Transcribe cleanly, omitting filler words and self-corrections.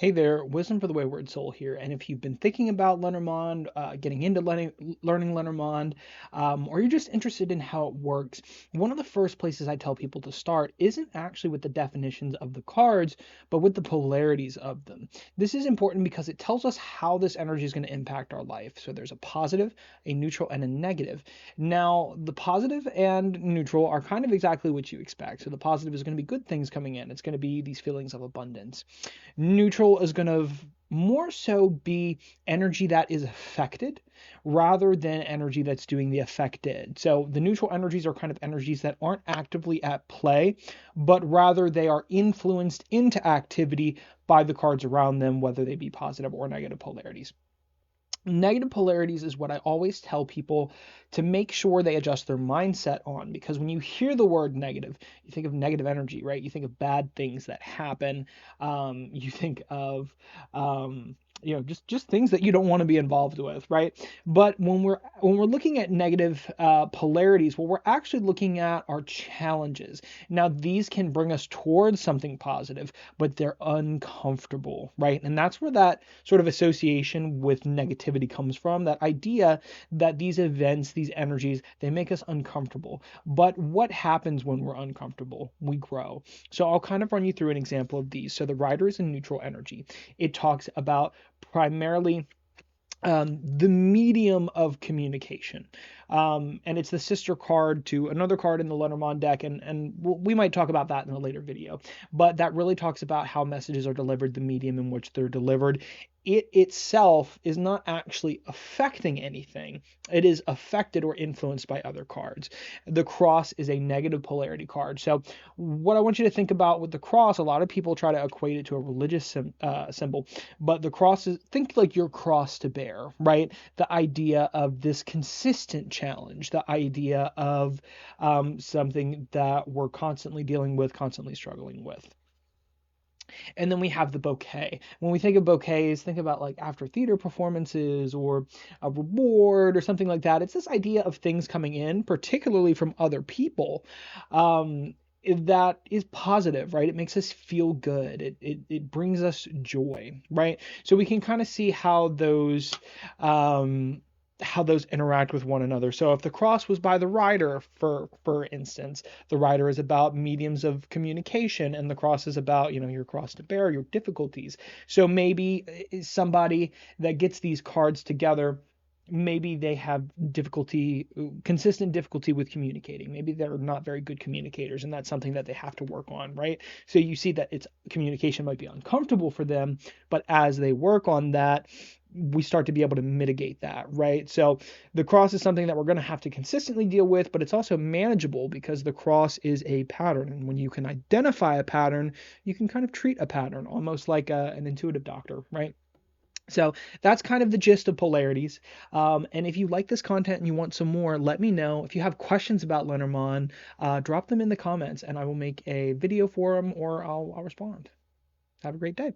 Hey there, Wisdom for the Wayward Soul here. And if you've been thinking about Lenormand, getting into learning Lenormand, or you're just interested in how it works, one of the first places I tell people to start isn't actually with the definitions of the cards, but with the polarities of them. This is important because it tells us how this energy is going to impact our life. So there's a positive, a neutral, and a negative. Now, the positive and neutral are kind of exactly what you expect. So the positive is going to be good things coming in, it's going to be these feelings of abundance. Neutral is going to more so be energy that is affected rather than energy that's doing the affected. So the neutral energies are kind of energies that aren't actively at play, but rather they are influenced into activity by the cards around them, whether they be positive or negative polarities. Negative polarities is what I always tell people to make sure they adjust their mindset on, because when you hear the word negative, you think of negative energy, right? You think of bad things that happen. You think of just things that you don't want to be involved with, right? But when we're looking at negative polarities, what we're actually looking at are challenges. Now these can bring us towards something positive, but they're uncomfortable, right? And that's where that sort of association with negativity comes from, that idea that these events, these energies, they make us uncomfortable. But what happens when we're uncomfortable? We grow. So I'll kind of run you through an example of these. So the rider is in neutral energy. It talks about primarily the medium of communication. And it's the sister card to another card in the Lenormand deck, and we might talk about that in a later video. But that really talks about how messages are delivered, the medium in which they're delivered. It itself is not actually affecting anything. It is affected or influenced by other cards. The cross is a negative polarity card. So what I want you to think about with the cross, a lot of people try to equate it to a religious symbol, but the cross is, think like your cross to bear, right? The idea of this consistent challenge, the idea of something that we're constantly dealing with, constantly struggling with. And then we have the bouquet. When we think of bouquets, think about like after theater performances or a reward or something like that. It's this idea of things coming in, particularly from other people, that is positive, right? It makes us feel good. It brings us joy, right? So we can kind of see how those interact with one another. So if the cross was by the rider, for instance, the rider is about mediums of communication, and the cross is about, your cross to bear, your difficulties. So maybe somebody that gets these cards together, maybe they have consistent difficulty with communicating. Maybe they're not very good communicators, and that's something that they have to work on, right? So you see that it's communication might be uncomfortable for them, but as they work on that, we start to be able to mitigate that, right? So the cross is something that we're going to have to consistently deal with, but it's also manageable because the cross is a pattern. And when you can identify a pattern, you can kind of treat a pattern almost like an intuitive doctor, right? So that's kind of the gist of polarities. And if you like this content and you want some more, let me know. If you have questions about Lenormand, drop them in the comments and I will make a video for them, or I'll respond. Have a great day.